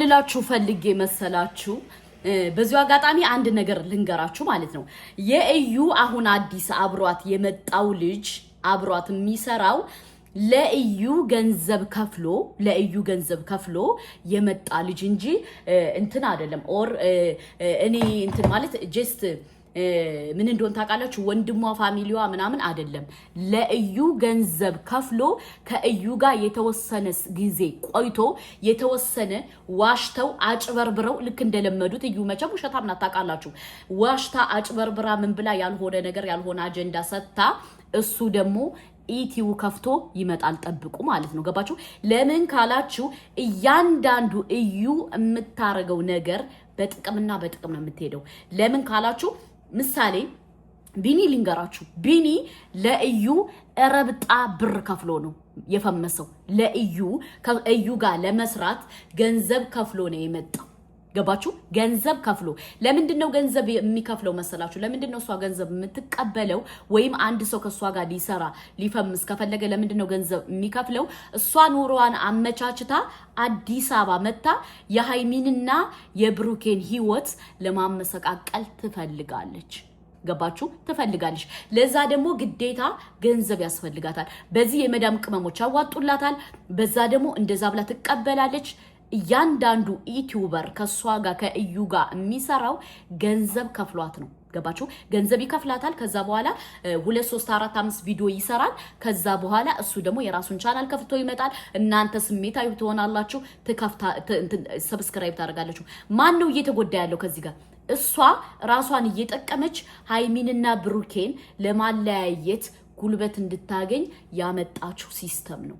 ልላችሁ ፈልጌ መሰላችሁ በዚሁ አጋጣሚ አንድ ነገር ልንገራችሁ ማለት ነው። የእዩ አሁን አዲስ አብሯት የመጣው ልጅ አብሯት የሚሰራው ለእዩ ገንዘብ ከፍሎ የመጣ ልጅ እንጂ እንትን አይደለም። ኦር እኔ እንትን ማለት ጀስት ምን እንደሆነ ታውቃላችሁ? ወንድሟ ፋሚሊዋ ምናምን አይደለም። ለእዩ ገንዘብ ከፍሎ ከእዩ ጋር የተወሰነ ጊዜ ቆይቶ የተወሰነ ዋሽተው አጭበርብረው ልክ እንደለመዱት እዩ መቼም ውሸታም ናት ታውቃላችሁ። ዋሽታ አጭበርብራ ምን ብላ ያልሆነ ነገር ያልሆነ አጀንዳ ሰጥታ እሱ ደግሞ ኢቲው ከፍቶ ይመጣል። ጠብቁ ማለት ነው። ገባችሁ? ለምን ካላችሁ እያንዳንዱ እዩ የምታረገው ነገር በጥቅምና በጥቅም ነው የምትሄደው። ለምን ካላችሁ ምሳሌ ቢኒ ልንገራችሁ። ቢኒ ለእዩ ረብጣ ብር ከፍሎ ነው የፈመሰው። ለእዩ ጋር ለመስራት ገንዘብ ከፍሎ ነው የመጣው። ገባችሁ? ገንዘብ ከፍሎ ለምንድነው ገንዘብ የሚከፍለው መሰላችሁ? ለምንድነው እሷ ገንዘብ የምትቀበለው? ወይም አንድ ሰው ከሷ ጋር ሊሰራ ሊፈምስ ከፈለገ ለምንድነው ገንዘብ የሚከፍለው? እሷ ኑሮዋን አመቻችታ አዲስ አበባ መታ የሃይሚንና የብሩኬን ህይወት ለማመሰቃቀል ትፈልጋለች። ገባችሁ? ትፈልጋለች። ለዛ ደግሞ ግዴታ ገንዘብ ያስፈልጋታል። በዚህ የመዳም ቅመሞች ያዋጡላታል። በዛ ደግሞ እንደዛ ብላ ትቀበላለች። እያንዳንዱ ዩቲዩበር ከሷ ጋር ከእዩ ጋር የሚሰራው ገንዘብ ከፍሏት ነው። ገባችሁ? ገንዘብ ይከፍላታል። ከዛ በኋላ 2 3 4 5 ቪዲዮ ይሰራል። ከዛ በኋላ እሱ ደግሞ የራሱን ቻናል ከፍቶ ይመጣል። እናንተ ስሜታዊ ትሆናላችሁ፣ ሰብስክራይብ ታደርጋላችሁ። ማን ነው እየተጎዳ ያለው ከዚህ ጋር? እሷ ራሷን እየጠቀመች ሃይሚንና ብሩኬን ለማለያየት ጉልበት እንድታገኝ ያመጣችሁ ሲስተም ነው።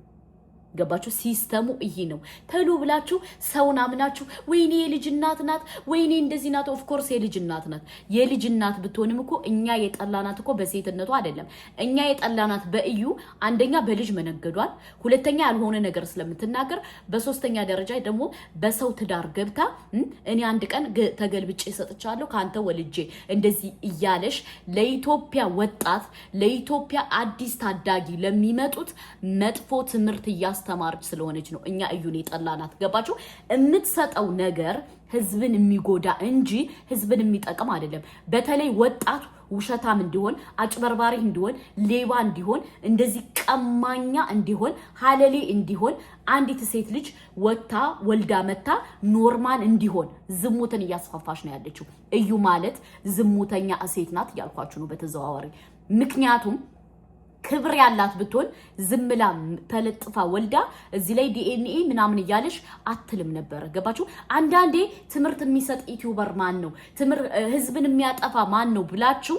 ገባችሁ? ሲስተሙ ይሄ ነው። ተሉ ብላችሁ ሰውን አምናችሁ ወይኔ የልጅ እናት ናት፣ ወይኔ እንደዚህ ናት። ኦፍ ኮርስ የልጅ እናት ናት። የልጅ እናት ብትሆንም እኮ እኛ የጠላናት እኮ በሴትነቱ አይደለም። እኛ የጠላናት በእዩ አንደኛ በልጅ መነገዷል፣ ሁለተኛ ያልሆነ ነገር ስለምትናገር፣ በሶስተኛ ደረጃ ደግሞ በሰው ትዳር ገብታ እኔ አንድ ቀን ተገልብጬ ሰጥቻለሁ ካንተ ወልጄ እንደዚህ እያለሽ ለኢትዮጵያ ወጣት ለኢትዮጵያ አዲስ ታዳጊ ለሚመጡት መጥፎ ትምህርት ተማርጅ ስለሆነች ነው እኛ እዩን የጠላናት። ገባችሁ? የምትሰጠው ነገር ህዝብን የሚጎዳ እንጂ ህዝብን የሚጠቅም አይደለም። በተለይ ወጣት ውሸታም እንዲሆን፣ አጭበርባሪ እንዲሆን፣ ሌባ እንዲሆን፣ እንደዚህ ቀማኛ እንዲሆን፣ ሀለሌ እንዲሆን አንዲት ሴት ልጅ ወታ ወልዳ መታ ኖርማል እንዲሆን ዝሙትን እያስፋፋች ነው ያለችው። እዩ ማለት ዝሙተኛ ሴት ናት እያልኳችሁ ነው በተዘዋዋሪ። ምክንያቱም ክብር ያላት ብትሆን ዝምላ ተለጥፋ ወልዳ እዚህ ላይ ዲኤንኤ ምናምን እያለሽ አትልም ነበር። ገባችሁ? አንዳንዴ ትምህርት የሚሰጥ ዩቲዩበር ማን ነው፣ ህዝብን የሚያጠፋ ማን ነው ብላችሁ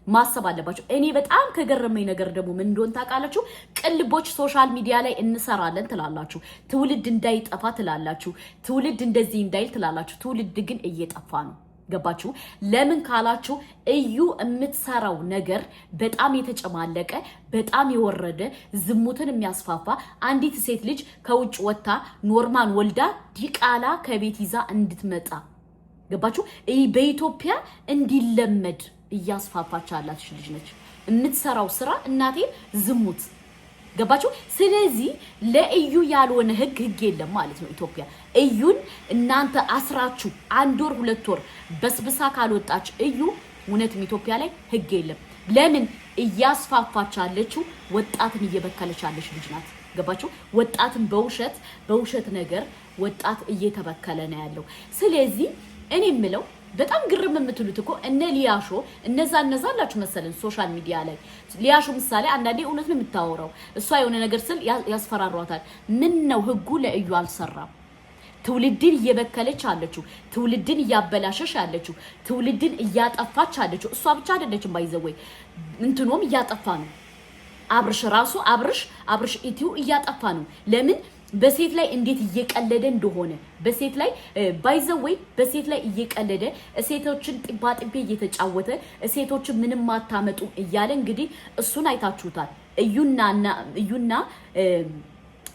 ማሰብ አለባችሁ። እኔ በጣም ከገረመኝ ነገር ደግሞ ምን እንደሆነ ታውቃላችሁ? ቅልቦች ሶሻል ሚዲያ ላይ እንሰራለን ትላላችሁ፣ ትውልድ እንዳይጠፋ ትላላችሁ፣ ትውልድ እንደዚህ እንዳይል ትላላችሁ። ትውልድ ግን እየጠፋ ነው። ገባችሁ? ለምን ካላችሁ እዩ የምትሰራው ነገር በጣም የተጨማለቀ በጣም የወረደ ዝሙትን የሚያስፋፋ አንዲት ሴት ልጅ ከውጭ ወጣ ኖርማል ወልዳ ዲቃላ ከቤት ይዛ እንድትመጣ ገባችሁ? በኢትዮጵያ እንዲለመድ እያስፋፋች ያለች ልጅ ነች። የምትሰራው ስራ እናቴ ዝሙት። ገባችሁ? ስለዚህ ለእዩ ያልሆነ ህግ የለም ማለት ነው ኢትዮጵያ። እዩን እናንተ አስራችሁ 1 ወር 2 ወር በስብሳ ካልወጣች እዩ እውነትም ኢትዮጵያ ላይ ህግ የለም። ለምን? እያስፋፋች ያለችው ወጣትን እየበከለች ያለች ልጅ ናት። ገባችሁ? ወጣትን በውሸት ነገር ወጣት እየተበከለ ነው ያለው። ስለዚህ እኔ የምለው በጣም ግርም የምትሉት እኮ እነ ሊያሾ እነዛ አላችሁ መሰለን ሶሻል ሚዲያ ላይ። ሊያሾ ምሳሌ አንዳንዴ እውነት ነው የምታወራው። እሷ የሆነ ነገር ስል ያስፈራሯታል። ምን ነው ህጉ ለእዩ አልሰራም? ትውልድን እየበከለች አለችው፣ ትውልድን እያበላሸሽ አለችው፣ ትውልድን እያጠፋች አለችው። እሷ ብቻ አይደለችም ባይዘወይ እንትኖም እያጠፋ ነው። አብርሽ ኢቲዩ እያጠፋ ነው። ለምን? በሴት ላይ እንዴት እየቀለደ እንደሆነ በሴት ላይ ባይዘወይ በሴት ላይ እየቀለደ ሴቶችን ጥባጥቤ እየተጫወተ ሴቶችን ምንም ማታመጡ እያለ እንግዲህ እሱን አይታችሁታል። እዩና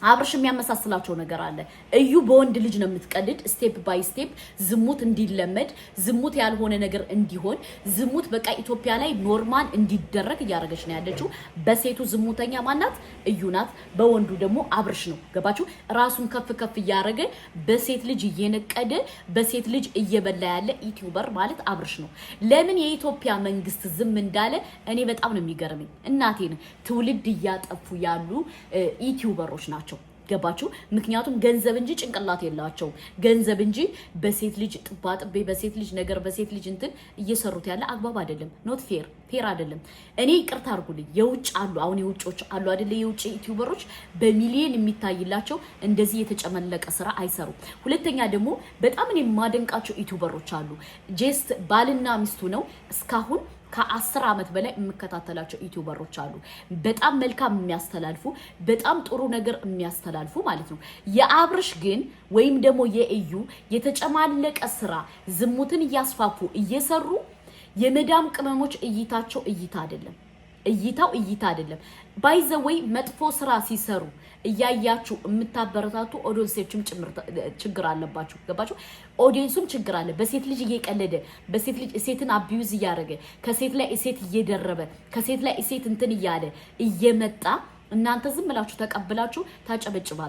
አብርሽ የሚያመሳስላቸው ነገር አለ። እዩ በወንድ ልጅ ነው የምትቀልድ፣ ስቴፕ ባይ ስቴፕ ዝሙት እንዲለመድ፣ ዝሙት ያልሆነ ነገር እንዲሆን፣ ዝሙት በቃ ኢትዮጵያ ላይ ኖርማል እንዲደረግ እያደረገች ነው ያለችው። በሴቱ ዝሙተኛ ማናት? እዩ ናት። በወንዱ ደግሞ አብርሽ ነው። ገባችሁ? ራሱን ከፍ ከፍ እያደረገ በሴት ልጅ እየነቀደ በሴት ልጅ እየበላ ያለ ዩቲዩበር ማለት አብርሽ ነው። ለምን የኢትዮጵያ መንግስት ዝም እንዳለ እኔ በጣም ነው የሚገርመኝ። እናቴን ትውልድ እያጠፉ ያሉ ዩቲዩበሮች ናቸው። ገባችሁ? ምክንያቱም ገንዘብ እንጂ ጭንቅላት የላቸው። ገንዘብ እንጂ በሴት ልጅ ጥባጥቤ በሴት ልጅ ነገር በሴት ልጅ እንትን እየሰሩት ያለ አግባብ አይደለም። ኖት ፌር አይደለም። እኔ ይቅርታ አድርጉልኝ። የውጭ አሉ አሁን የውጮች አሉ አይደለ? የውጭ ዩቲዩበሮች በሚሊዮን የሚታይላቸው እንደዚህ የተጨመለቀ ስራ አይሰሩም። ሁለተኛ ደግሞ በጣም እኔ የማደንቃቸው ዩቲዩበሮች አሉ። ጄስት ባልና ሚስቱ ነው እስካሁን ከ10 ዓመት በላይ የምከታተላቸው ዩቲዩበሮች አሉ። በጣም መልካም የሚያስተላልፉ በጣም ጥሩ ነገር የሚያስተላልፉ ማለት ነው። የአብርሽ ግን ወይም ደግሞ የእዩ የተጨማለቀ ስራ ዝሙትን እያስፋፉ እየሰሩ የመዳም ቅመሞች እይታቸው እይታ አይደለም። እይታ አይደለም። ባይዘወይ መጥፎ ስራ ሲሰሩ እያያችሁ የምታበረታቱ ኦዲየንሶችም ችግር አለባችሁ። ገባችሁ? ኦዲየንሱም ችግር አለ። በሴት ልጅ እየቀለደ በሴት ልጅ ሴትን አቢዩዝ እያደረገ ከሴት ላይ ሴት እየደረበ ከሴት ላይ ሴት እንትን እያለ እየመጣ እናንተ ዝም ብላችሁ ተቀብላችሁ ታጨበጭባላችሁ።